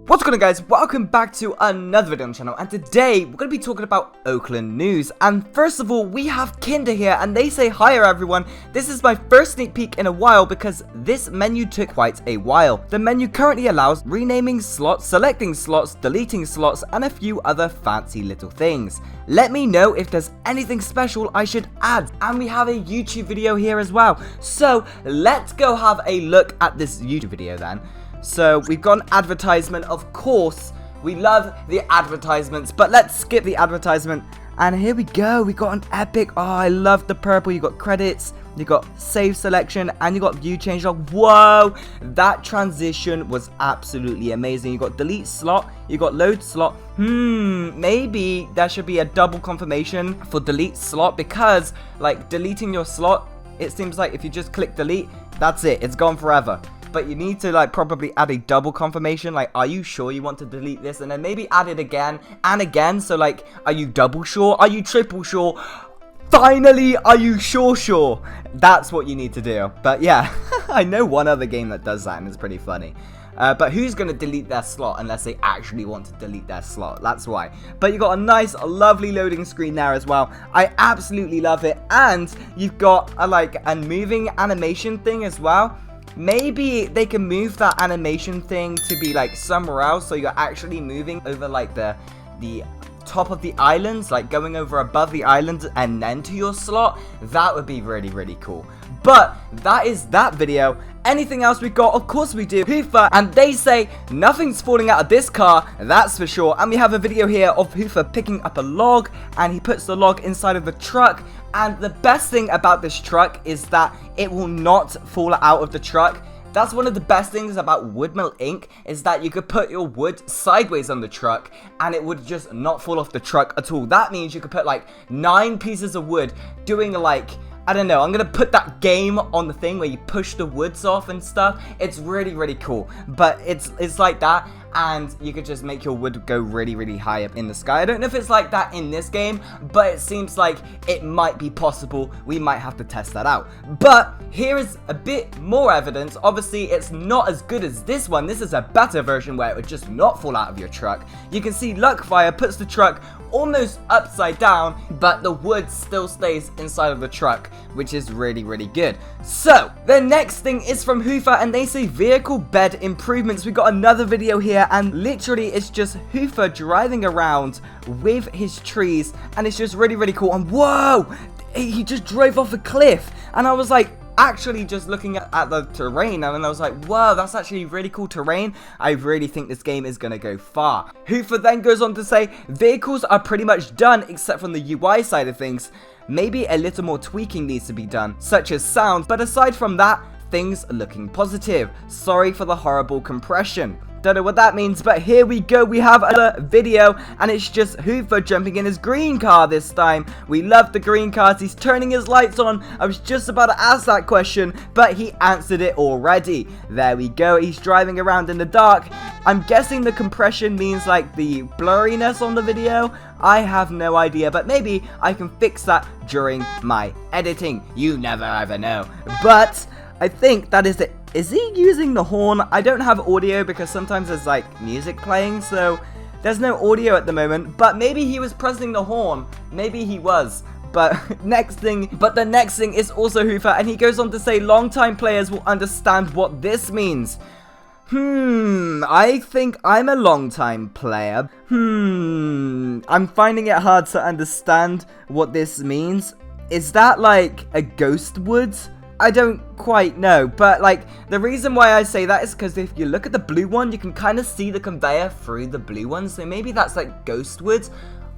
What's going on, guys? Welcome back to another video on the channel, and today we're going to be talking about Oakland news. And first of all, we have Kinder here, and they say, "Hiya everyone, this is my first sneak peek in a while because this menu took quite a while. The menu currently allows renaming slots, selecting slots, deleting slots, and a few other fancy little things. Let me know if there's anything special I should add." And we have a YouTube video here as well. So let's go have a look at this YouTube video then. So we've got an advertisement, of course. We love the advertisements, but let's skip the advertisement. And here we go. We got an epic. Oh, I love the purple. You got credits, you got save selection, and you got view change log. Whoa, that transition was absolutely amazing. You got delete slot, you got load slot. Maybe there should be a double confirmation for delete slot, because like deleting your slot, it seems like if you just click delete, that's it, it's gone forever. But you need to like probably add a double confirmation, like, are you sure you want to delete this? And then maybe add it again and again. So like, are you double sure? Are you triple sure? Finally, are you sure? That's what you need to do. But yeah, I know one other game that does that, and it's pretty funny. But who's going to delete their slot unless they actually want to delete their slot? That's why. But you got a nice, lovely loading screen there as well. I absolutely love it. And you've got a moving animation thing as well. Maybe they can move that animation thing to be like somewhere else, so you're actually moving over like the top of the islands, like going over above the island and then to your slot. That would be really, really cool. But that is that video. Anything else we got? Of course we do. Hoofer, and they say nothing's falling out of this car, that's for sure. And we have a video here of Hoofer picking up a log, and he puts the log inside of the truck. And the best thing about this truck is that it will not fall out of the truck. That's one of the best things about Woodmill Inc. is that you could put your wood sideways on the truck and it would just not fall off the truck at all. That means you could put like 9 pieces of wood doing like, I don't know, I'm going to put that game on the thing where you push the woods off and stuff. It's really, really cool. But it's like that, and you could just make your wood go really, really high up in the sky. I don't know if it's like that in this game, but it seems like it might be possible. We might have to test that out. But here is a bit more evidence. Obviously, it's not as good as this one. This is a better version where it would just not fall out of your truck. You can see Luckfire puts the truck almost upside down, but the wood still stays inside of the truck, which is really, really good. So the next thing is from Hoofer, and they say vehicle bed improvements. We got another video here, and literally it's just Hoofer driving around with his trees, and it's just really, really cool. And whoa, he just drove off a cliff, and I was like, actually just looking at the terrain, and I was like, whoa, that's actually really cool terrain. I really think this game is gonna go far. Hoofer then goes on to say vehicles are pretty much done except from the UI side of things. Maybe a little more tweaking needs to be done, such as sound, but aside from that, things are looking positive. Sorry for the horrible compression. Don't know what that means, but here we go. We have a video, and it's just Hoofer jumping in his green car this time. We love the green cars. He's turning his lights on. I was just about to ask that question, but he answered it already. There we go. He's driving around in the dark. I'm guessing the compression means like the blurriness on the video. I have no idea, but maybe I can fix that during my editing. You never ever know. But I think that is it. Is he using the horn? I don't have audio because sometimes there's like music playing, so there's no audio at the moment. But maybe he was pressing the horn. Maybe he was. But the next thing is also Hoofer, and he goes on to say long-time players will understand what this means. I think I'm a long-time player. I'm finding it hard to understand what this means. Is that like a Ghostwood? I don't quite know, but like the reason why I say that is because if you look at the blue one, you can kind of see the conveyor through the blue one, so maybe that's like Ghostwood,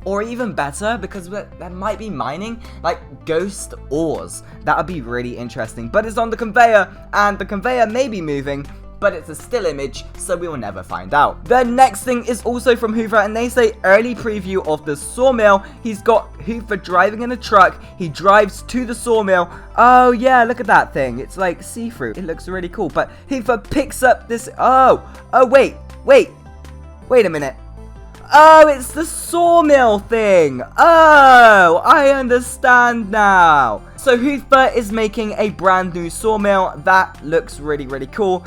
or even better, because there might be mining, like ghost ores. That would be really interesting, but it's on the conveyor, and the conveyor may be moving, but it's a still image, so we will never find out. The next thing is also from Hoofer, and they say early preview of the Sawmill. He's got Hoofer driving in a truck. He drives to the Sawmill. Oh yeah, look at that thing. It's like see-through. It looks really cool. But Hoofer picks up this. Oh wait a minute. Oh, it's the Sawmill thing. Oh, I understand now. So Hoofer is making a brand new Sawmill. That looks really, really cool.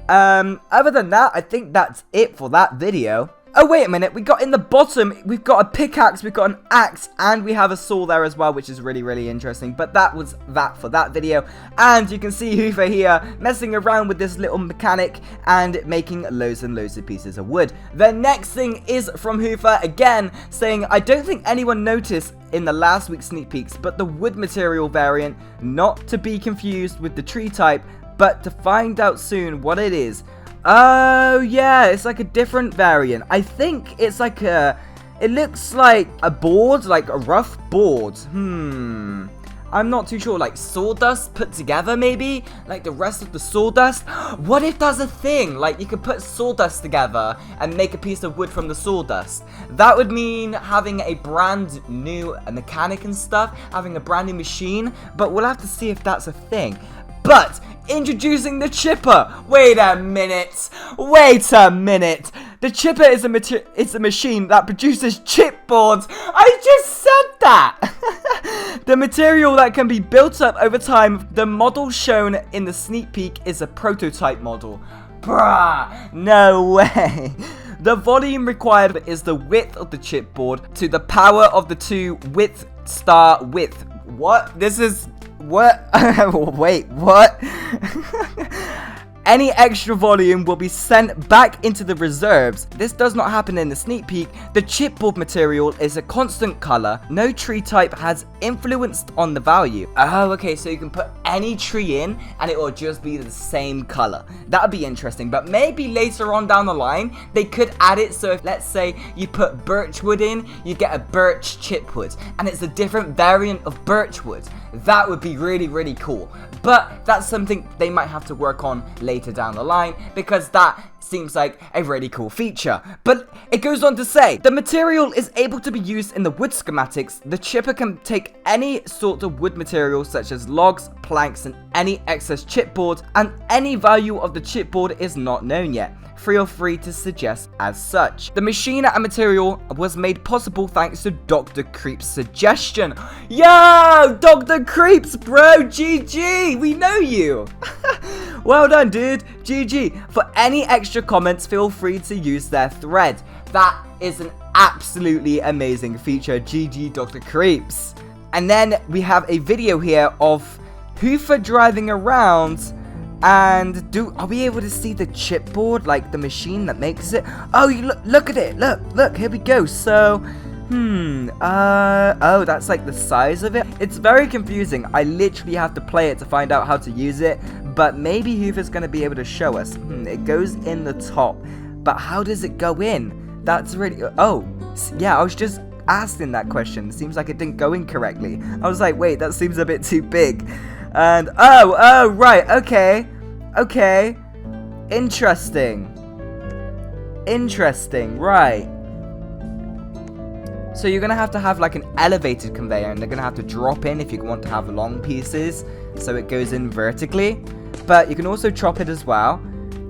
Other than that, I think that's it for that video. Oh, wait a minute. We got in the bottom, we've got a pickaxe, we've got an axe, and we have a saw there as well, which is really, really interesting. But that was that for that video. And you can see Hoofer here messing around with this little mechanic and making loads and loads of pieces of wood. The next thing is from Hoofer again, saying, I don't think anyone noticed in the last week's sneak peeks, but the wood material variant, not to be confused with the tree type, but to find out soon what it is. Oh, yeah, it's like a different variant. I think it's like it looks like a board, like a rough board. I'm not too sure, like sawdust put together maybe? Like the rest of the sawdust? What if there's a thing? Like you could put sawdust together and make a piece of wood from the sawdust. That would mean having a brand new mechanic and stuff, having a brand new machine, but we'll have to see if that's a thing. But introducing the chipper. Wait a minute. The chipper is a machine that produces chipboards. I just said that. The material that can be built up over time. The model shown in the sneak peek is a prototype model. Bruh, no way. The volume required is the width of the chipboard to the power of the 2 width star width. What? This is... What? Wait, what? Any extra volume will be sent back into the reserves. This does not happen in the sneak peek. The chipboard material is a constant color. No tree type has influenced on the value. Oh, okay, so you can put any tree in and it will just be the same color. That would be interesting, but maybe later on down the line, they could add it. So if, let's say, you put birchwood in, you get a birch chipwood, and it's a different variant of birchwood. That would be really, really cool. But that's something they might have to work on later down the line, because that seems like a really cool feature. But it goes on to say, the material is able to be used in the wood schematics. The chipper can take any sort of wood material such as logs, planks, and any excess chipboard, and any value of the chipboard is not known yet. Feel free to suggest as such. The machine and material was made possible thanks to Dr. Creep's suggestion. Yo, Dr. Creeps, bro, GG, we know you. Well done, dude, GG. For any extra comments, feel free to use their thread. That is an absolutely amazing feature, GG, Dr. Creeps. And then we have a video here of Hoofer driving around. And are we able to see the chipboard, like the machine that makes it? Oh, you look at it. Look, here we go. So, oh, that's like the size of it. It's very confusing. I literally have to play it to find out how to use it. But maybe Hoover's going to be able to show us. It goes in the top. But how does it go in? That's really... Oh, yeah, I was just asking that question. It seems like it didn't go in correctly. I was like, wait, that seems a bit too big. And, oh, right, okay, interesting, right. So you're gonna have to have like an elevated conveyor, and they're gonna have to drop in if you want to have long pieces, so it goes in vertically, but you can also chop it as well.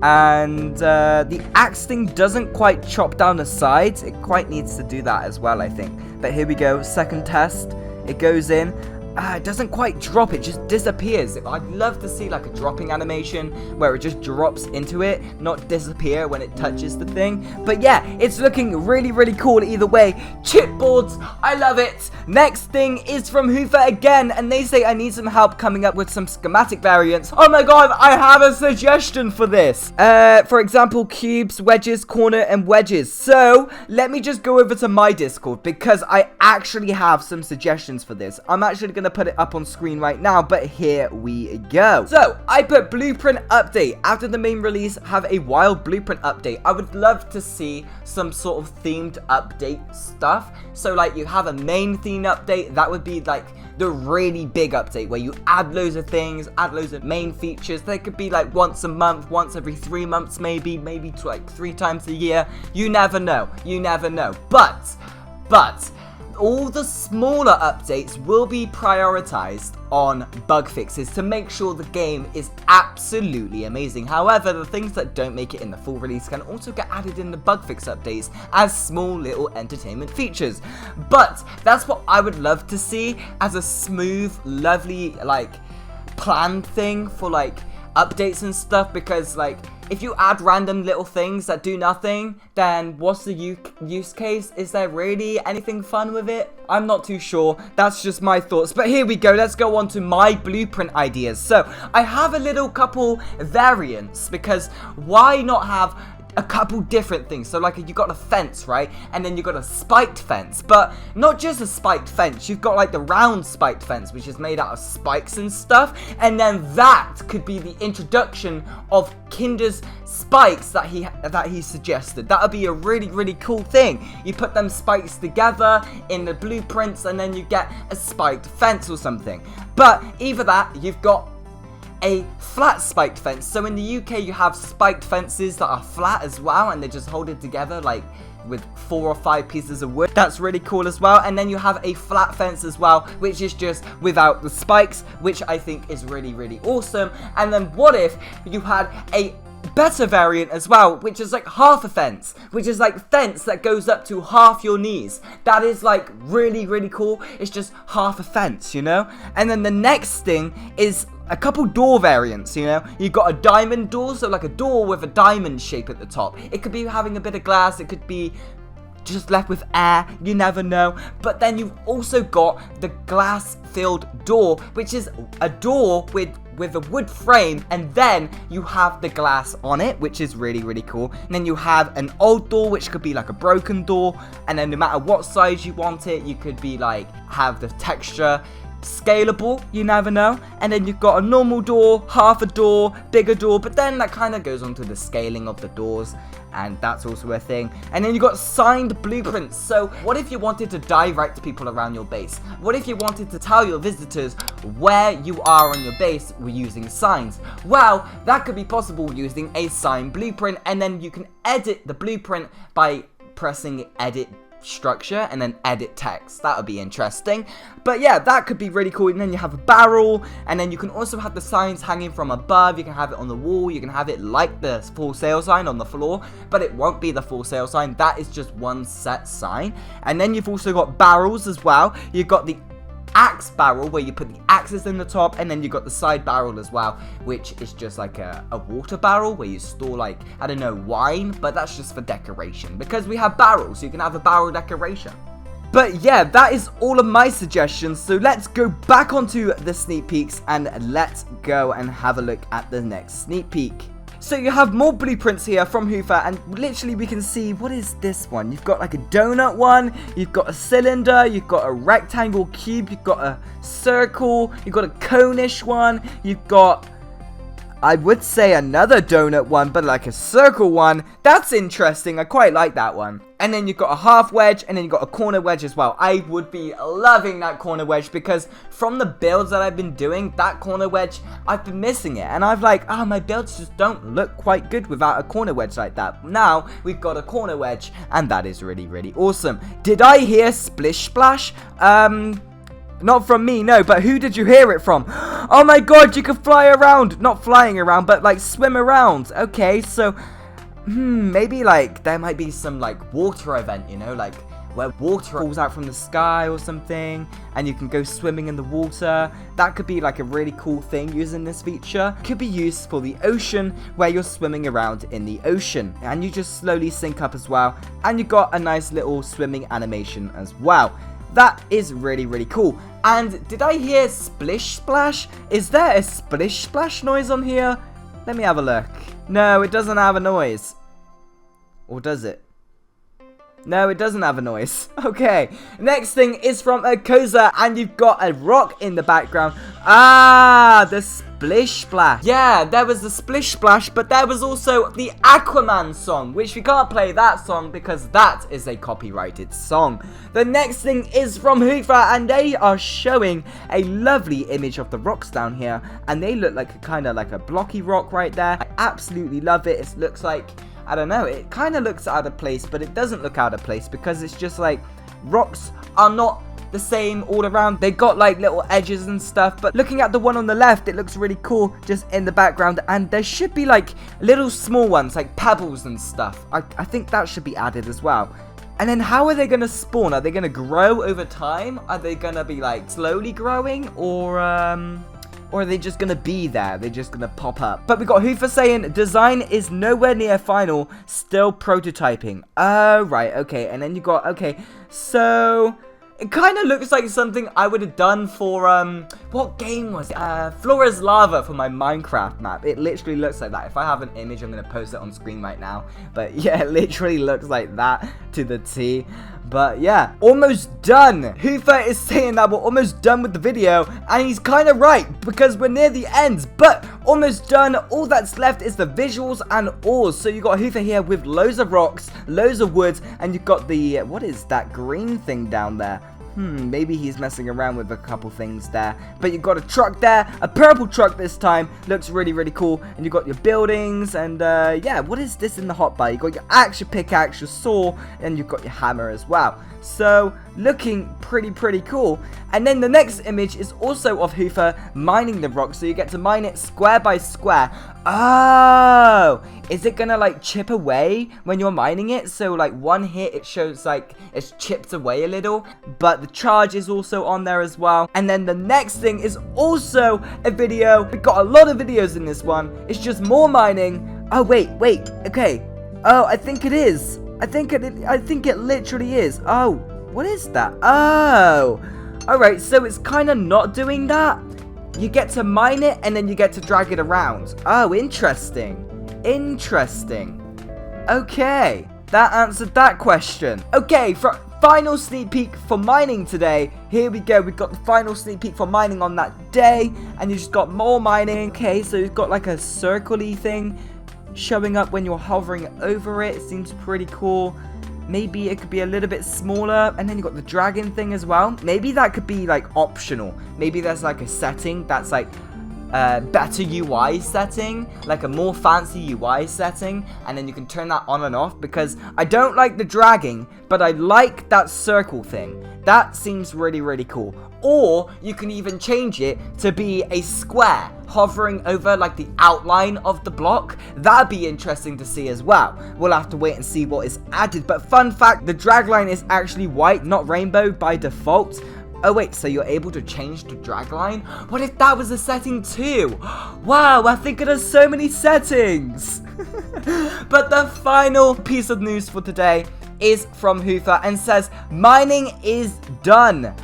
And the axe thing doesn't quite chop down the sides. It quite needs to do that as well, I think. But here we go, second test, it goes in. It doesn't quite drop, it just disappears. I'd love to see like a dropping animation where it just drops into it, not disappear when it touches the thing. But yeah, it's looking really, really cool either way. Chipboards, I love it. Next thing is from Hoofer again, and they say I need some help coming up with some schematic variants. Oh my god, I have a suggestion for this. For example, cubes, wedges, corner, and wedges. So let me just go over to my Discord, because I actually have some suggestions for this. I'm actually going to put it up on screen right now, but here we go. So I put blueprint update. After the main release, have a wild blueprint update. I would love to see some sort of themed update stuff. So like you have a main theme update, that would be like the really big update where you add loads of things, add loads of main features. They could be like once a month, once every 3 months, maybe like 3 times a year. You never know. But all the smaller updates will be prioritized on bug fixes to make sure the game is absolutely amazing. However, the things that don't make it in the full release can also get added in the bug fix updates as small little entertainment features. But that's what I would love to see as a smooth, lovely, like, planned thing for, like, updates and stuff, because, like, if you add random little things that do nothing, then what's the use case? Is there really anything fun with it? I'm not too sure. That's just my thoughts. But here we go. Let's go on to my blueprint ideas. So I have a little couple variants, because why not have a couple different things? So like, you got a fence, right? And then you got a spiked fence, but not just a spiked fence. You've got like the round spiked fence, which is made out of spikes and stuff. And then that could be the introduction of Kinder's spikes that he suggested. That would be a really, really cool thing. You put them spikes together in the blueprints, and then you get a spiked fence or something. But either that, you've got a flat spiked fence. So in the UK, you have spiked fences that are flat as well, and they just hold it together like with 4 or 5 pieces of wood. That's really cool as well. And then you have a flat fence as well, which is just without the spikes, which I think is really, really awesome. And then what if you had a better variant as well, which is like half a fence, which is like fence that goes up to half your knees? That is like really, really cool. It's just half a fence, you know? And then the next thing is a couple door variants, you know? You've got a diamond door, so like a door with a diamond shape at the top. It could be having a bit of glass, it could be just left with air, you never know. But then you've also got the glass-filled door, which is a door with a wood frame, and then you have the glass on it, which is really, really cool. And then you have an old door, which could be like a broken door, and then no matter what size you want it, you could be like, have the texture scalable, you never know. And then you've got a normal door, half a door, bigger door, but then that kind of goes on to the scaling of the doors, and that's also a thing. And then you've got signed blueprints. So what if you wanted to direct people around your base? What if you wanted to tell your visitors where you are on your base using signs? Well, that could be possible using a signed blueprint, and then you can edit the blueprint by pressing edit structure and then edit text. That would be interesting. But yeah, that could be really cool. And then you have a barrel, and then you can also have the signs hanging from above. You can have it on the wall, you can have it like the for sale sign on the floor, but it won't be the for sale sign. That is just one set sign. And then you've also got barrels as well. You've got the axe barrel, where you put the axes in the top, and then you got the side barrel as well, which is just like a water barrel where you store, like, I don't know, wine, but that's just for decoration, because we have barrels, so you can have a barrel decoration. But yeah, that is all of my suggestions, so let's go back onto the sneak peeks, and let's go and have a look at the next sneak peek. So you have more blueprints here from Hoover, and literally we can see, what is this one? You've got like a donut one, you've got a cylinder, you've got a rectangle cube, you've got a circle, you've got a cone-ish one, you've got, I would say, another donut one, but like a circle one. That's interesting. I quite like that one. And then you've got a half wedge, and then you've got a corner wedge as well. I would be loving that corner wedge, because from the builds that I've been doing, that corner wedge, I've been missing it. And I've like, my builds just don't look quite good without a corner wedge like that. Now, we've got a corner wedge, and that is really, really awesome. Did I hear splish splash? Not from me, no, but who did you hear it from? Oh my god, you can fly around. Not flying around, but like swim around. Okay, so, maybe like there might be some like water event, you know, like where water falls out from the sky or something, and you can go swimming in the water. That could be like a really cool thing using this feature. Could be used for the ocean, where you're swimming around in the ocean, and you just slowly sink up as well, and you got a nice little swimming animation as well. That is really, really cool. And did I hear splish splash? Is there a splish splash noise on here? Let me have a look. No, it doesn't have a noise. Or does it? No, it doesn't have a noise. Okay, next thing is from a Koza, and you've got a rock in the background. Ah, the splish splash. Yeah, there was the splish splash, but there was also the Aquaman song, which we can't play that song because that is a copyrighted song. The next thing is from Hoover, and they are showing a lovely image of the rocks down here, and they look like kind of like a blocky rock right there. I absolutely love it. It looks like, I don't know, it kind of looks out of place, but it doesn't look out of place because it's just like rocks are not the same all around. They got like little edges and stuff, but looking at the one on the left, it looks really cool just in the background, and there should be like little small ones like pebbles and stuff. I think that should be added as well. And then how are they going to spawn? Are they going to grow over time? Are they going to be like slowly growing, or are they just going to be there? They're just going to pop up. But we got Hoofer saying design is nowhere near final, still prototyping. Oh, right, okay. And then you got, okay, so it kind of looks like something I would have done for, what game was it? Flora's Lava for my Minecraft map. It literally looks like that. If I have an image, I'm going to post it on screen right now. But yeah, it literally looks like that to the T. But yeah, almost done. Hoofer is saying that we're almost done with the video, and he's kind of right, because we're near the end, but almost done. All that's left is the visuals and ores. So you got Hoofer here with loads of rocks, loads of wood, and you've got the, what is that green thing down there? Maybe he's messing around with a couple things there. But you've got a truck there, a purple truck this time. Looks really, really cool. And you've got your buildings, and yeah, what is this in the hotbar? You've got your action pickaxe, your saw, and you've got your hammer as well. So, looking pretty cool. And then the next image is also of Hoofer mining the rock. So you get to mine it square by square. Oh, is it gonna like chip away when you're mining it? So like one hit, it shows like it's chipped away a little, but the charge is also on there as well. And then the next thing is also a video. We got a lot of videos in this one. It's just more mining. Oh wait, okay. Oh, I think it is. I think it literally is. Oh, what is that? Oh, all right. So it's kind of not doing that. You get to mine it, and then you get to drag it around. Oh, interesting. Okay, that answered that question. Okay, for final sneak peek for mining today, here we go. We've got the final sneak peek for mining on that day, and you just got more mining. Okay, so you've got like a circle-y thing showing up when you're hovering over it. It seems pretty cool. Maybe it could be a little bit smaller, and then you got the dragon thing as well. Maybe that could be like optional. Maybe there's like a setting that's like better UI setting, like a more fancy UI setting, and then you can turn that on and off, because I don't like the dragging, but I like that circle thing. That seems really cool. Or you can even change it to be a square hovering over like the outline of the block. That'd be interesting to see as well. We'll have to wait and see what is added. But fun fact, the drag line is actually white, not rainbow by default. Oh wait, so you're able to change the drag line? What if that was a setting too? Wow, I think it has so many settings. But the final piece of news for today is from Hoofer and says mining is done,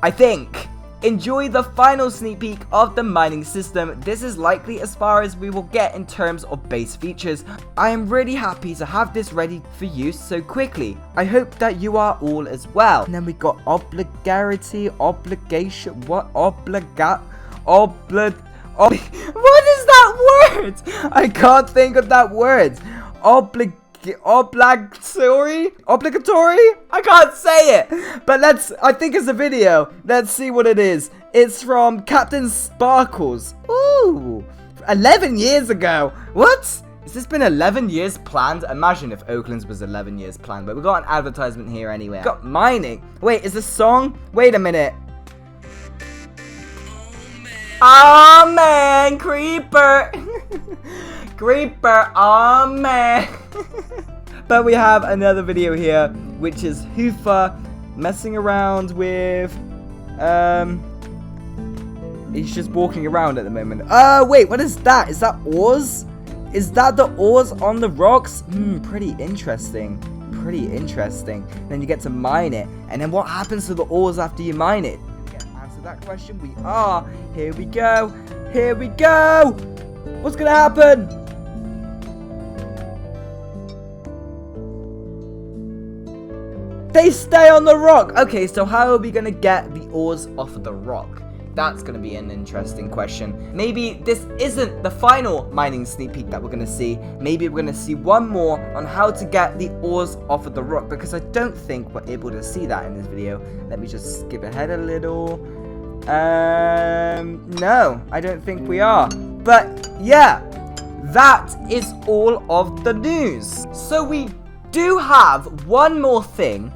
I think. Enjoy the final sneak peek of the mining system. This is likely as far as we will get in terms of base features. I am really happy to have this ready for use so quickly. I hope that you are all as well. And then we got obligation, what is that word? I can't think of that word. Obligatory? I can't say it. But I think it's a video. Let's see what it is. It's from Captain Sparkles. Ooh, 11 years ago. What? Has this been 11 years planned? Imagine if Oaklands was 11 years planned. But we've got an advertisement here anyway. We've got mining. Wait, is this song? Wait a minute. Oh man, creeper. Creeper, oh man. But we have another video here, which is Hoofer messing around with, he's just walking around at the moment. Oh, wait, what is that? Is that ores? Is that the ores on the rocks? Pretty interesting. Then you get to mine it. And then what happens to the ores after you mine it? Answer that question. We are. Here we go. What's gonna happen? They stay on the rock. Okay, so how are we gonna get the ores off of the rock? That's gonna be an interesting question. Maybe this isn't the final mining sneak peek that we're gonna see. Maybe we're gonna see one more on how to get the ores off of the rock, because I don't think we're able to see that in this video. Let me just skip ahead a little. No, I don't think we are. But yeah, that is all of the news. So we do have one more thing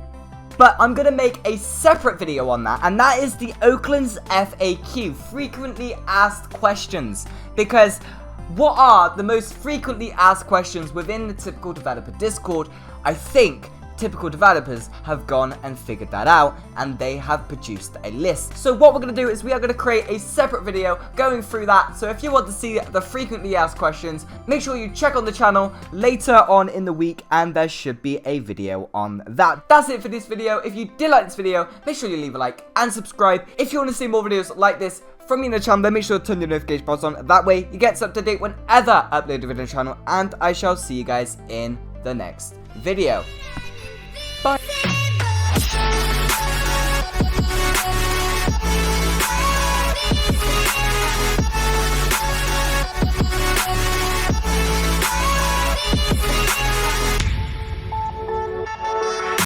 But I'm going to make a separate video on that, and that is the Oaklands FAQ, frequently asked questions, because what are the most frequently asked questions within the Typical Developer Discord? I think Typical Developers have gone and figured that out, and they have produced a list. So what we're going to do is we are going to create a separate video going through that. So if you want to see the frequently asked questions, make sure you check on the channel later on in the week, and there should be a video on that. That's it for this video. If you did like this video, make sure you leave a like and subscribe. If you want to see more videos like this from me in the channel, then make sure to turn your notification bells on. That way you get up to date whenever I upload a video on the channel, and I shall see you guys in the next video.